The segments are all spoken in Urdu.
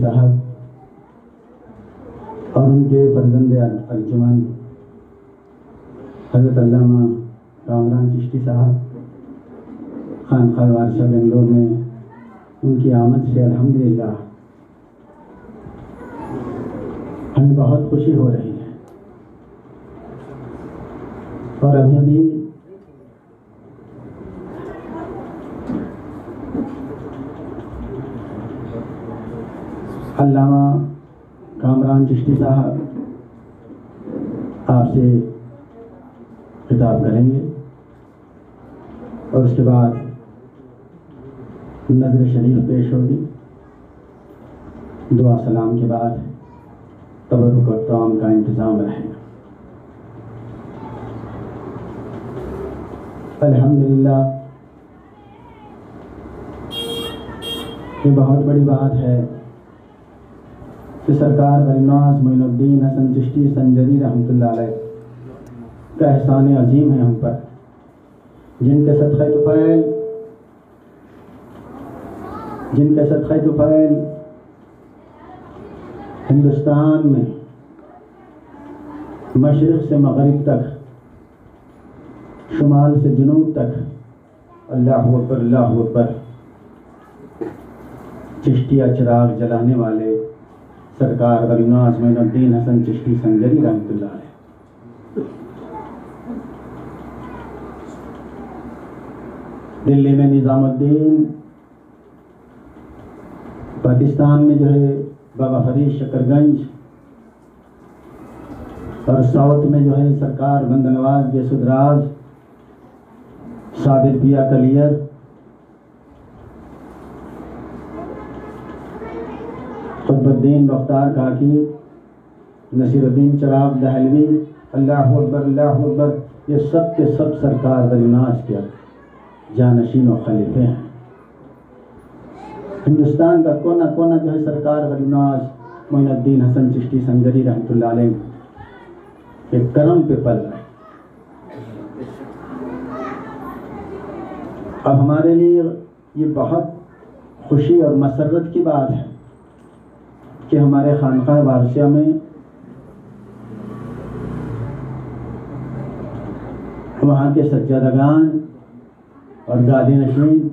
صاحب اور ان کے فرزند ارجمن حضرت علامہ کامران چشتی صاحب خانقاہ وارثہ بنگلور میں ان کی آمد سے الحمدللہ ہمیں بہت خوشی ہو رہی ہے. اور ابھی علامہ کامران چشتی صاحب آپ سے خطاب کریں گے اور اس کے بعد نظر شریف پیش ہوگی. دعا سلام کے بعد تبرک اور طعام کا انتظام رہے گا. الحمدللہ یہ بہت بڑی بات ہے کہ سرکار برنواز معین الدین حسن چشتی سنجری رحمۃ اللہ علیہ کا احسان عظیم ہے ہم پر، جن کے صدقہ طفیل ہندوستان میں مشرق سے مغرب تک، شمال سے جنوب تک اللہ اکبر اللہ اکبر چشتیہ چراغ جلانے والے سرکار برنواز معین الدین حسن چشتی سنجری رحمۃ اللہ علیہ. دلی میں نظام الدین، پاکستان میں جو ہے بابا فرید شکر گنج، اور ساؤتھ میں جو ہے سرکار بند نواز یسود راج، صابر پیا کلیر، قطب الدین بختار کاکی، نصیر الدین چراغ دہلوی، اللہ اکبر اللہ اکبر، یہ سب کے سب سرکار برنواز کے جانشین و خلیفے ہیں. ہندوستان کا کونا کونا جو ہے سرکار برنواز معین الدین حسن چشتی سنجری رحمۃ اللہ علیہ کے کرم پہ پل رہے. اب ہمارے لیے یہ بہت خوشی اور مسرت کی بات ہے کہ ہمارے خانقاہ وارثہ میں وہاں کے سجادگان اور گادی نشین،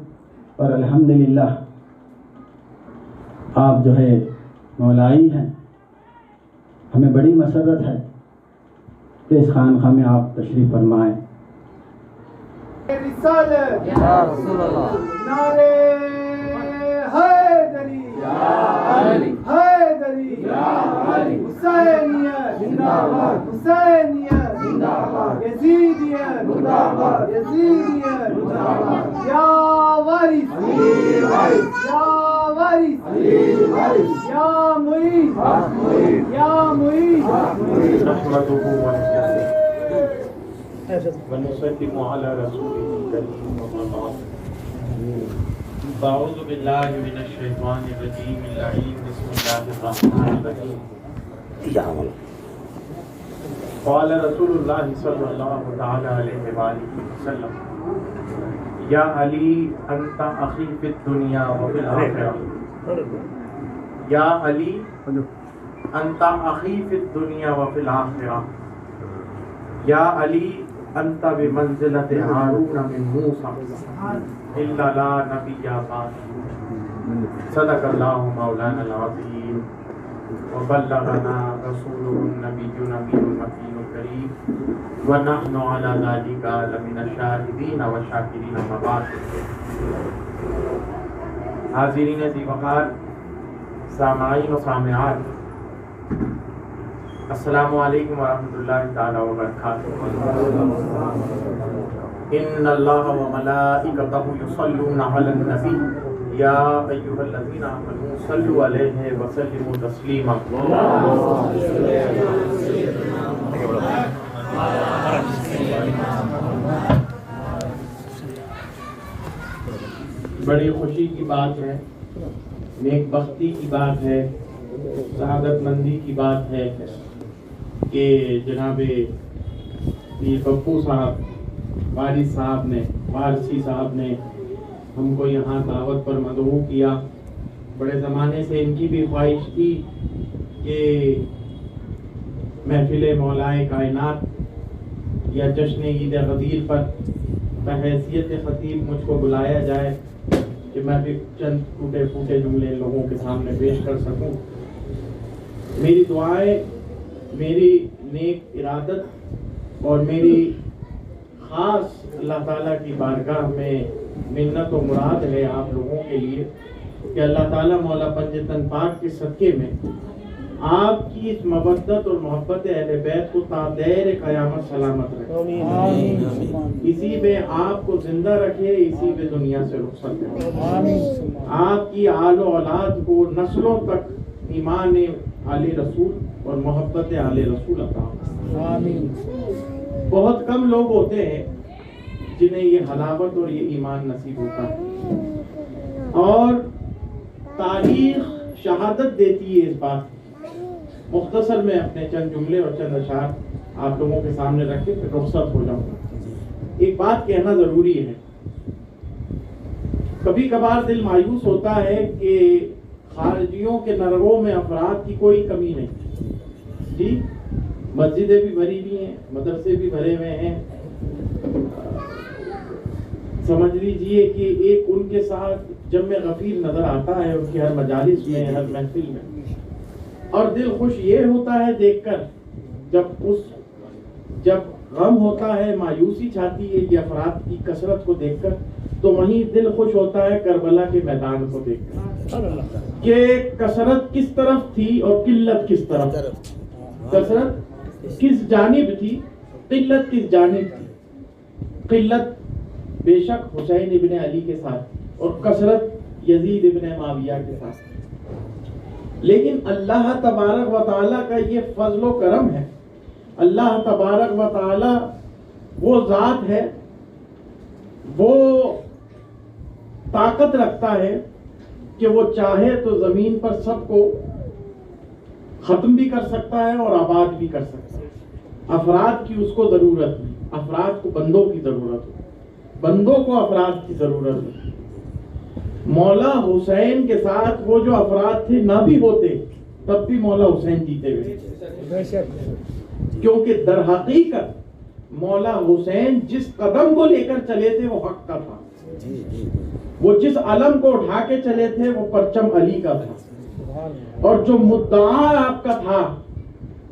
اور الحمدللہ آپ جو ہے مولائی ہیں. ہمیں بڑی مسرت ہے کہ اس خانقاہ میں آپ تشریف فرمائیں. رسالت یا رسول اللہ، نعرے حیدری یا علی، حیدری یا علی، حسینیت زندہ باد، حسینیت زندہ باد، یزیدیت زندہ باد، یزیدیت زندہ باد، یا وارث علی وارث، یا وارث علی وارث، یا معید یا معید نحمده ونسلم على رسوله الكريم وبعد. أعوذ بالله من الشيطان الرجيم اللعين. بسم الله الرحمن الرحيم. قال رسول الله صلى الله تعالى عليه وآله وسلم يا علي أنت أخي في الدنيا وفي الآخرة. يا علي أنت أخي في الدنيا وفي الآخرة. يا علي انت بمنزلة هارون من موسى الا لا نبي بعد. صدق الله مولانا العظيم وبلغنا رسوله النبي النبي المكين الكريم ونحن على ذلك لمن الشاهدين والشاكرين. اما بعد. حاضرین ذی وقار، سامعین و سامعات، السلام علیکم ورحمۃ اللہ تعالی وبرکاتہ. ان اللہ وملائکتہ یصلون علی النبی یا ایھا الذین آمنوا صلوا علیہ وسلموا تسلیما. بڑی خوشی کی بات ہے، نیک بختی کی بات ہے، سعادت مندی کی بات ہے کہ جناب پیر پپو صاحب وارثی صاحب نے ہم کو یہاں دعوت پر مدعو کیا بڑے زمانے سے ان کی بھی خواہش تھی کہ محفل مولائے کائنات یا جشن عید غدیر پر بحیثیت خطیب مجھ کو بلایا جائے کہ میں بھی چند ٹوٹے پھوٹے جملے لوگوں کے سامنے پیش کر سکوں. میری دعائیں، میری نیک ارادت اور میری خاص اللہ تعالیٰ کی بارگاہ میں منت و مراد ہے آپ لوگوں کے لیے کہ اللہ تعالیٰ مولا پنجتن پاک کے صدقے میں آپ کی اس مودت اور محبت اہل بیت کو تا دیر قیامت سلامت رکھے، اسی میں آپ کو زندہ رکھے، اسی میں دنیا سے رخصت کرے، آپ کی آل و اولاد کو نسلوں تک ایمان آل رسول اور محبت آل رسول عطا. بہت کم لوگ ہوتے ہیں جنہیں یہ حلاوت اور یہ ایمان نصیب ہوتا ہے، اور تاریخ شہادت دیتی ہے اس بات. مختصر میں اپنے چند جملے اور چند اشعار آپ لوگوں کے سامنے رکھ کے پھر رخصت ہو جاؤں. ایک بات کہنا ضروری ہے، کبھی کبھار دل مایوس ہوتا ہے کہ خارجیوں کے نرغوں میں افراد کی کوئی کمی نہیں. جی، مسجدیں بھی بھری ہوئی ہیں، مدرسے بھی بھرے ہوئے ہیں. سمجھ لیجئے کہ ایک ان کے ساتھ جمع غفیر نظر آتا ہے ان کی ہر مجالس میں، ہر محفل میں، اور دل خوش یہ ہوتا ہے دیکھ کر. جب غم ہوتا ہے، مایوسی چھاتی ہے کہ افراد کی کثرت کو دیکھ کر، تو وہیں دل خوش ہوتا ہے کربلا کے میدان کو دیکھ کر کہ کثرت کس طرف تھی اور قلت کس طرف. کثرت کس جانب تھی، قلت کس جانب تھی. قلت بے شک حسین ابن علی کے ساتھ اور کثرت یزید ابن معاویہ کے ساتھ. لیکن اللہ تبارک و تعالیٰ کا یہ فضل و کرم ہے. اللہ تبارک و تعالیٰ وہ ذات ہے، وہ طاقت رکھتا ہے کہ وہ چاہے تو زمین پر سب کو ختم بھی کر سکتا ہے اور آباد بھی کر سکتا ہے. افراد کی اس کو ضرورت نہیں، افراد کو بندوں کی ضرورت ہے، بندوں کو افراد کی ضرورت ہے. مولا حسین کے ساتھ وہ جو افراد تھے نہ بھی ہوتے تب بھی مولا حسین جیتے ہوئے، کیونکہ در حقیقت مولا حسین جس قدم کو لے کر چلے تھے وہ حق کا تھا، وہ جس علم کو اٹھا کے چلے تھے وہ پرچم علی کا تھا، اور جو مدعا آپ کا تھا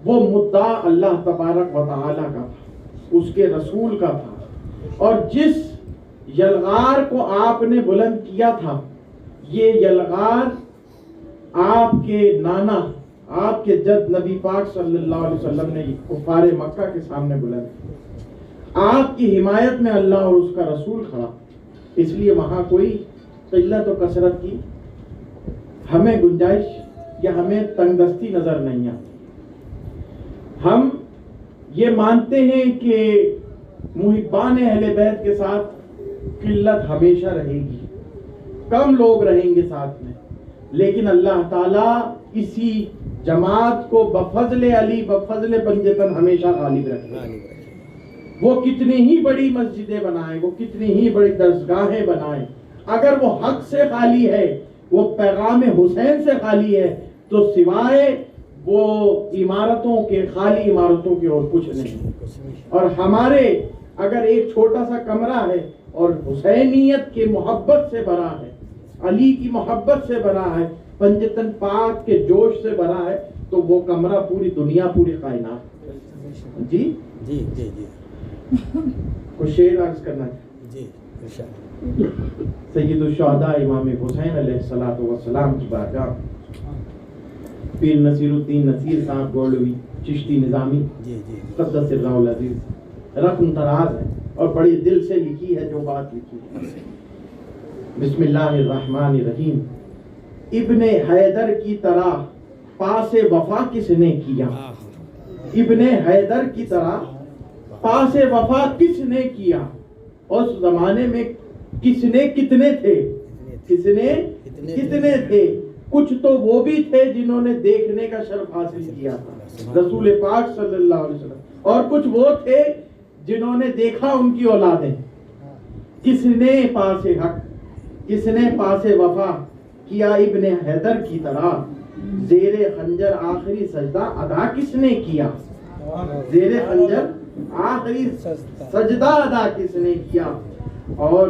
وہ مدعا اللہ تبارک و تعالی کا تھا، اس کے رسول کا تھا. اور جس یلغار کو آپ نے بلند کیا تھا، یہ یلغار آپ کے نانا، آپ کے جد نبی پاک صلی اللہ علیہ وسلم نے کفار مکہ کے سامنے بلند کیا. آپ کی حمایت میں اللہ اور اس کا رسول کھڑا، اس لیے وہاں کوئی قلت و کثرت کی ہمیں گنجائش یا ہمیں تنگ دستی نظر نہیں آتی. ہم یہ مانتے ہیں کہ محبان اہل بیت کے ساتھ قلت ہمیشہ رہے گی، کم لوگ رہیں گے ساتھ میں، لیکن اللہ تعالیٰ اسی جماعت کو بفضل علی، بفضل پنجتن ہمیشہ غالب رکھے. وہ کتنی ہی بڑی مسجدیں بنائیں، وہ کتنی ہی بڑی درسگاہیں بنائیں، اگر وہ حق سے خالی ہے، وہ پیغام حسین سے خالی ہے، تو سوائے وہ عمارتوں کے، خالی عمارتوں کے اور کچھ نہیں. اور ہمارے اگر ایک چھوٹا سا کمرہ ہے اور حسینیت کے محبت سے بھرا ہے، علی کی محبت سے بھرا ہے، پنجتن پاک کے جوش سے بھرا ہے، تو وہ کمرہ پوری دنیا، پوری کائنات. جی جی جی جی کچھ شعر عرض کرنا ہے. جی سید الشہداء امام حسین علیہ الصلوۃ والسلام کی بارگاہ پیر نصیر الدین نصیر صاحب گولوی چشتی نظامی قدس سرہ العزیز رقم تراز ہے اور بڑی دل سے لکھی ہے جو بات لکھی ہے. بسم اللہ الرحمن الرحیم. ابن حیدر کی طرح پاس وفا کس نے کیا، ابن حیدر کی طرح پاس وفا کس نے کیا. اس زمانے میں کس نے کتنے تھے، کس نے کتنے تھے. کچھ تو وہ بھی تھے جنہوں نے دیکھنے کا شرف حاصل کیا تھا، رسول پاک صلی اللہ علیہ وسلم، اور کچھ وہ تھے جنہوں نے دیکھا ان کی اولادیں. کس نے پاس حق، کس نے پاس وفا، کیا ابن حیدر کی طرح زیر خنجر آخری سجدہ ادا کس نے کیا؟ زیر خنجر آخری سجدہ ادا کس نے کیا؟ اور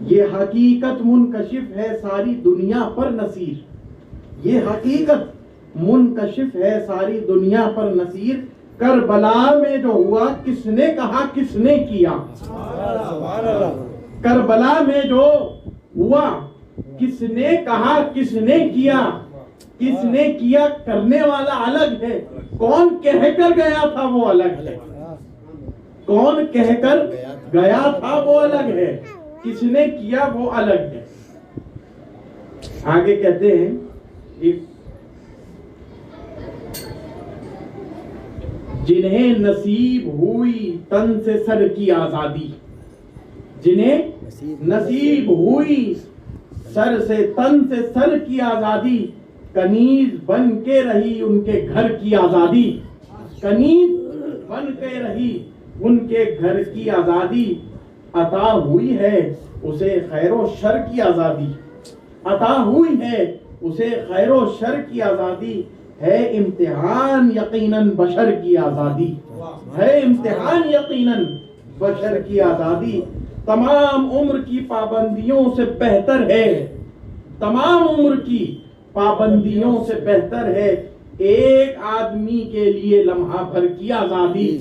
یہ حقیقت منکشف ہے ساری دنیا پر نصیر، یہ حقیقت منکشف ہے ساری دنیا پر نصیر، کربلا میں جو ہوا کس نے کہا کس نے کیا؟ کربلا میں جو ہوا کس نے کہا کس نے کیا؟ کس نے کیا کرنے والا الگ ہے، کون کہہ کر گیا تھا وہ الگ ہے، کون کہہ کر گیا تھا وہ الگ ہے، کس نے کیا وہ الگ ہے۔ آگے کہتے ہیں جنہیں نصیب ہوئی تن سے سر کی آزادی، جنہیں نصیب ہوئی سر سے تن سے سر کی آزادی، کنیز بن کے رہی ان کے گھر کی آزادی، کنیز بن کے رہی ان کے گھر کی آزادی، عطا ہوئی ہے اسے خیر و شر کی آزادی، عطا ہوئی ہے اسے خیر و شر کی آزادی، ہے امتحان یقیناً بشر کی آزادی، ہے امتحان یقیناً بشر کی آزادی، تمام عمر کی پابندیوں سے بہتر ہے، تمام عمر کی پابندیوں سے بہتر ہے ایک آدمی کے لیے لمحہ بھر کی آزادی،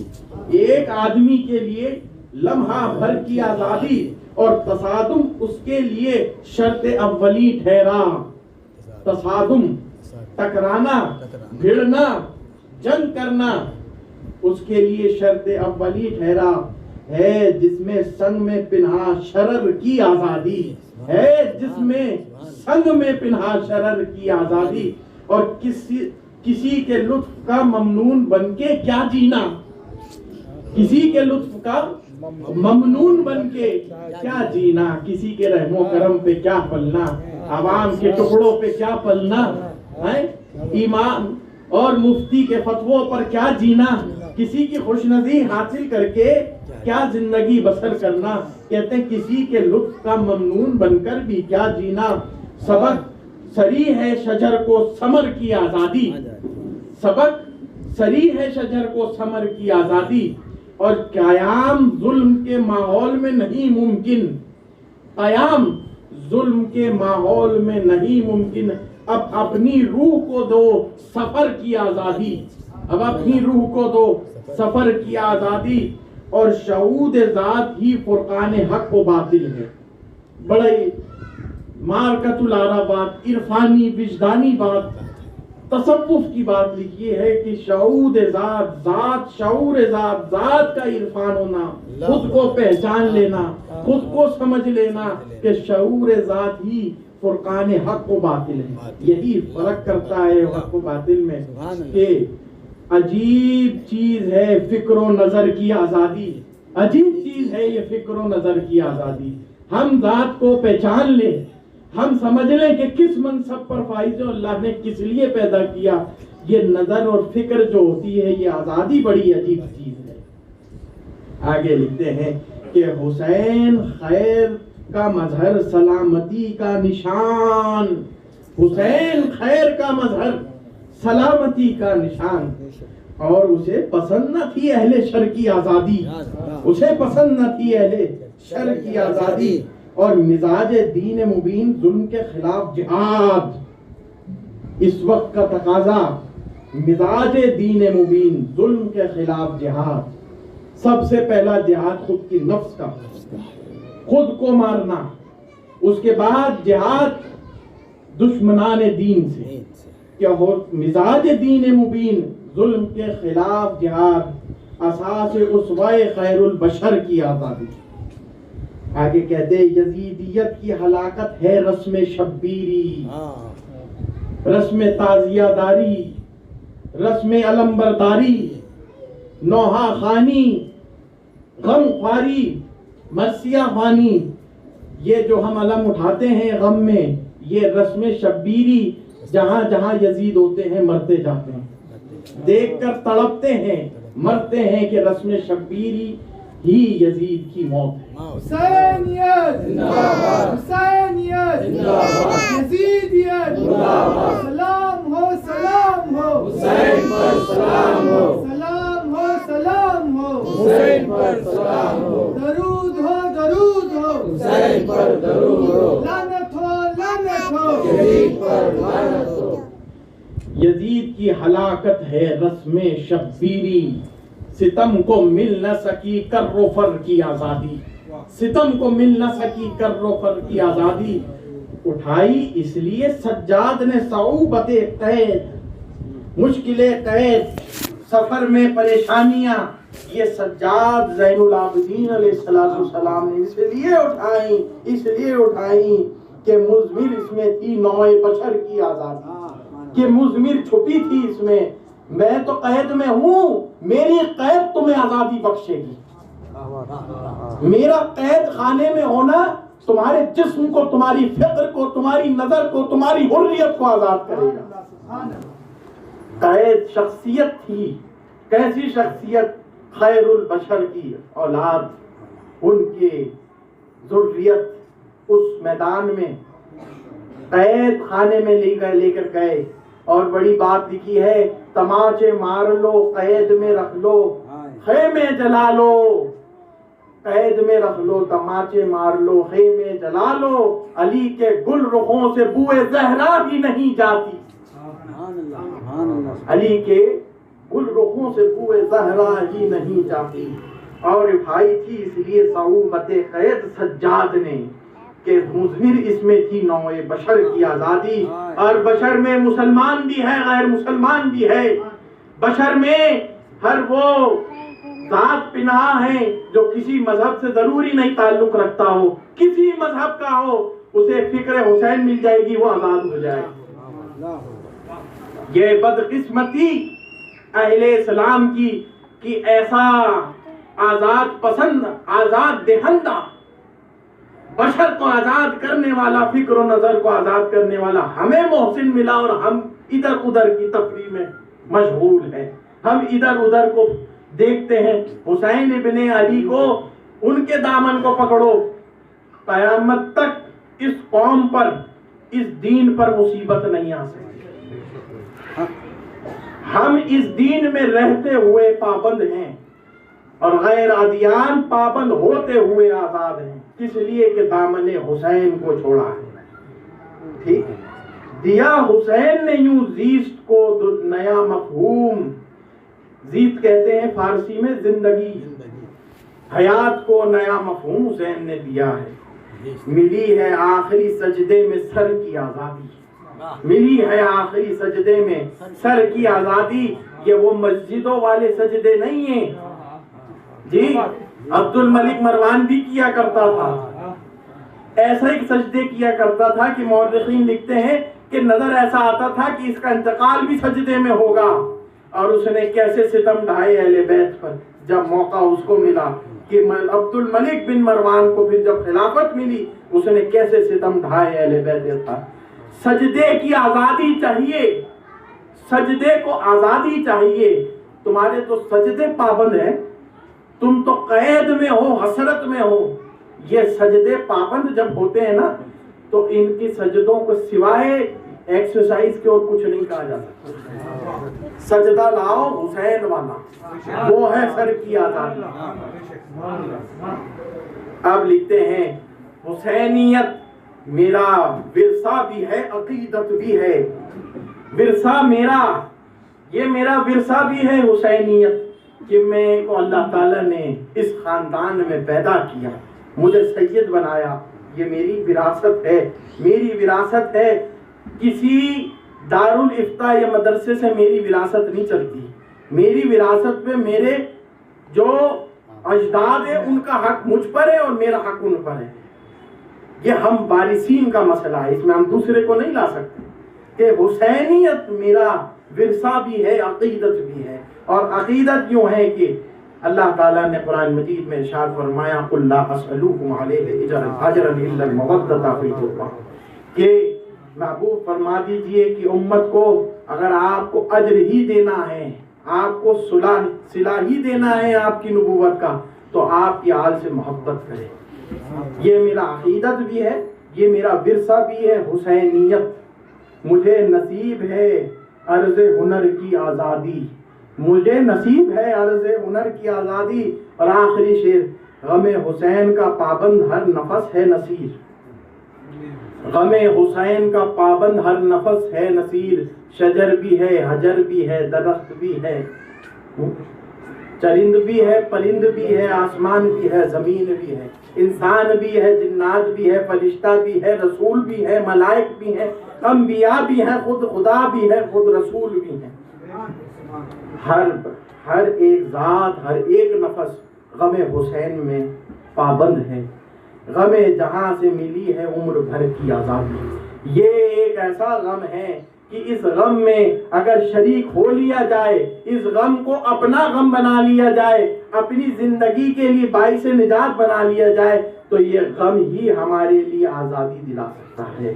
ایک آدمی کے لیے لمحہ بھر کی آزادی، اور تصادم اس کے لیے شرط اولی ٹھہرا، تصادم ٹکرانا، بھڑنا، جنگ کرنا اس کے لیے شرط اولی ٹھہرا، ہے جس میں سنگ میں پنہا شرر کی آزادی، ہے جس میں سنگ میں پنہا شرر کی آزادی، اور کسی کے لطف کا ممنون بن کے کیا جینا، کسی کے لطف کا ممنون بن کے کیا جینا، کسی کے رحم و کرم پہ کیا پلنا، عوام کے ٹکڑوں پہ کیا پلنا، امام اور مفتی کے فتووں پر کیا جینا، کسی کی خوشنودی حاصل کر کے کیا زندگی بسر کرنا، کہتے ہیں کسی کے لطف کا ممنون بن کر بھی کیا جینا، سبق سری ہے شجر کو ثمر کی آزادی، سبق سری ہے شجر کو ثمر کی آزادی، اور قیام ظلم کے ماحول میں نہیں ممکن، قیام ظلم کے ماحول میں نہیں ممکن، اب اپنی روح کو دو سفر کی آزادی، اب اپنی روح کو دو سفر کی آزادی، اور شہود ذات ہی فرقان حق و باطل ہے، بڑے مارکت الارا بات، عرفانی وجدانی بات، تصوف کی بات لکھی ہے کہ شہود ذات، ذات شعور ذات، ذات کا عرفان ہونا، خود کو پہچان لینا، خود کو سمجھ لینا کہ شعور ذات ہی فرقان حق و باطل ہے، یہی فرق کرتا ہے حق و باطل میں، کہ عجیب چیز ہے فکر و نظر کی آزادی، عجیب چیز ہے یہ فکر و نظر کی آزادی، ہم ذات کو پہچان لیں، ہم سمجھ لیں کہ کس منصب پر فائز ہے، اللہ نے کس لیے پیدا کیا، یہ نظر اور فکر جو ہوتی ہے یہ آزادی بڑی عجیب چیز ہے۔ آگے لکھتے ہیں کہ حسین خیر کا مظہر سلامتی کا نشان، حسین خیر کا مظہر سلامتی کا نشان، اور اسے پسند نہ تھی اہل شر کی آزادی، اسے پسند نہ تھی اہل شر کی آزادی، اور مزاج دین مبین ظلم کے خلاف جہاد، اس وقت کا تقاضا مزاج دین مبین ظلم کے خلاف جہاد، سب سے پہلا جہاد خود کی نفس کا، خود کو مارنا، اس کے بعد جہاد دشمنان دین سے، کیا ہو مزاج دین مبین ظلم کے خلاف جہاد، اساس اسوہ خیر البشر کی آزادی۔ آگے کہتے ہیں یزیدیت کی ہلاکت ہے رسم شبیری، رسم تعزیہ داری، رسم علمبرداری، نوحہ خانی، غم خواری، مرثیہ خوانی، یہ جو ہم علم اٹھاتے ہیں غم میں، یہ رسم شبیری، جہاں جہاں یزید ہوتے ہیں مرتے جاتے ہیں، دیکھ کر تڑپتے ہیں، مرتے ہیں، کہ رسم شبیری ہی یزید کی موت ہے۔ حسینیت زندہ باد، حسینیت زندہ باد، یزیدیت زندہ باد، سلام ہو سلام ہو حسین پر، سلام ہو سلام ہو سلام ہو حسین پر، سلام ہو درود ہو حسین پر، درود ہو لعنت ہو یزید پر، لعنت ہو۔ یزید کی ہلاکت ہے رسم شبیری، ستم کو مل نہ سکی کر و فر کی آزادی، ستم کو مل نہ سکی کر و فر کی آزادی، اٹھائی اس لیے سجاد نے صعوبت قید، مشکل قید، سفر میں پریشانیاں، یہ سجاد زین العابدین علیہ السلام نے اس لیے اٹھائیں کہ مضمر اس میں تھی نوع بشر کی آزادی، کہ مضمر چھپی تھی اس میں تو قید میں ہوں، میری قید تمہیں آزادی بخشے گی، میرا قید خانے میں ہونا تمہارے جسم کو، تمہاری فکر کو، تمہاری نظر کو، تمہاری حریت کو آزاد کرے گا۔ قید شخصیت تھی، کیسی شخصیت؟ خیر البشر کی اولاد، ان کی ذریت اس میدان میں قید خانے میں لے کر گئے، اور بڑی بات لکھی ہے، تماچے مار لو قید میں رکھ لو خیمے جلا لو، قید میں رکھ لو تماچے مار لو خیمے جلا لو، علی کے گل رخوں سے بوئے زہرا بھی نہیں جاتی، علی کے گل رخوں سے بوئے زہرا ہی نہیں جاتی۔ اور اٹھائی تھی اس لیے صعوبت قید سجاد نے کہ مضمر اس میں تھی نوع بشر کی آزادی، اور بشر میں مسلمان بھی ہے غیر مسلمان بھی ہے، بشر میں ہر وہ ذات پناہ ہے جو کسی مذہب سے ضروری نہیں تعلق رکھتا ہو، کسی مذہب کا ہو، اسے فکر حسین مل جائے گی، وہ آزاد ہو جائے گا۔ یہ بدقسمتی اہل اسلام کی کہ ایسا آزاد پسند، آزاد دہندہ، بشر کو آزاد کرنے والا، فکر و نظر کو آزاد کرنے والا ہمیں محسن ملا، اور ہم ادھر ادھر کی تفریح میں مشغول ہیں، ہم ادھر ادھر کو دیکھتے ہیں۔ حسین ابن علی کو، ان کے دامن کو پکڑو، قیامت تک اس قوم پر، اس دین پر مصیبت نہیں آ سکتی۔ ہم اس دین میں رہتے ہوئے پابند ہیں، اور غیر ادیان پابند ہوتے ہوئے آزاد ہیں، اس لیے کہ دامن حسین کو چھوڑا ہے۔ ٹھیک دیا حسین نے یوں زیست کو نیا مفہوم، زیست کہتے ہیں فارسی میں زندگی، حیات کو نیا مفہوم حسین نے دیا ہے۔ ملی ہے آخری سجدے میں سر کی آزادی، ملی ہے آخری سجدے میں سر کی آزادی، یہ وہ مسجدوں والے سجدے نہیں ہیں جی، عبد الملک مروان بھی کیا کرتا تھا، ایسا ہی سجدے کیا کرتا تھا کہ مورخین لکھتے ہیں کہ نظر ایسا آتا تھا کہ اس کا انتقال بھی سجدے میں ہوگا، اور اس نے کیسے ستم ڈھائے اہل بیت پر جب موقع اس کو ملا، کہ عبد الملک بن مروان کو پھر جب خلافت ملی، اس نے کیسے ستم ڈھائے اہل بیت پر۔ سجدے کی آزادی چاہیے، سجدے کو آزادی چاہیے، تمہارے تو سجدے پابند ہیں، تم تو قید میں ہو، حسرت میں ہو۔ یہ سجدے پابند جب ہوتے ہیں نا، تو ان کی سجدوں کو سوائے ایکسرسائز کے اور کچھ نہیں کہا جاتا۔ سجدہ لاؤ حسین والا، وہ ہے سر کی آزادی۔ اب لکھتے ہیں حسینیت میرا ورثہ بھی ہے، عقیدت بھی ہے، ورثہ میرا، یہ میرا ورثہ بھی ہے حسینیت، کہ میں کو اللہ تعالیٰ نے اس خاندان میں پیدا کیا، مجھے سید بنایا، یہ میری وراثت ہے، میری وراثت ہے، کسی دارالافتاء یا مدرسے سے میری وراثت نہیں چلتی، میری وراثت میں میرے جو اجداد ہیں ان کا حق مجھ پر ہے اور میرا حق ان پر ہے۔ یہ ہم وارثین کا مسئلہ ہے، اس میں ہم دوسرے کو نہیں لا سکتے، کہ حسینیت میرا ورثہ بھی ہے، عقیدت بھی ہے، اور عقیدت یوں ہے کہ اللہ تعالیٰ نے قرآن مجید میں ارشاد فرمایا قُلْ لَا أَسْأَلُكُمْ عَلَيْهِ أَجْرًا إِلَّا الْمَوَدَّةَ فِي الْقُرْبَى، کہ محبوب فرما دیجئے کہ امت کو اگر آپ کو اجر ہی دینا ہے، آپ کو صلہ ہی دینا ہے آپ کی نبوت کا، تو آپ کی آل سے محبت کرے. یہ میرا عقیدت بھی ہے, یہ میرا ورثہ بھی ہے حسینیت. مجھے نصیب ہے عرض ہنر کی آزادی, مجھے نصیب ہے عرض ہنر کی آزادی. اور آخری شعر, غم حسین کا پابند ہر نفس ہے نصیر, غم حسین کا پابند ہر نفس ہے نصیر. شجر بھی ہے حجر بھی ہے درخت بھی ہے, چرند بھی ہے پرند بھی ہے, آسمان بھی ہے زمین بھی ہے, انسان بھی ہے جنات بھی ہے, فرشتہ بھی ہے رسول بھی ہے, ملائک بھی ہے, انبیاء بھی ہیں, خود خدا بھی ہے, خود رسول بھی ہے. ہر ایک ذات, ہر ایک نفس غم حسین میں پابند ہے. غم جہاں سے ملی ہے عمر بھر کی آزادی. یہ ایک ایسا غم ہے کہ اس غم میں اگر شریک ہو لیا جائے, اس غم کو اپنا غم بنا لیا جائے, اپنی زندگی کے لیے باعث نجات بنا لیا جائے, تو یہ غم ہی ہمارے لیے آزادی دلا سکتا ہے.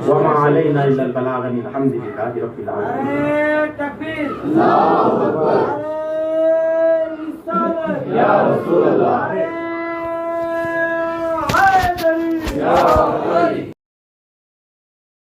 وما علینا الا البلاغ. الحمدللہ رب العالمین. تکبیر, اللہ اکبر, یا رسول اللہ, یا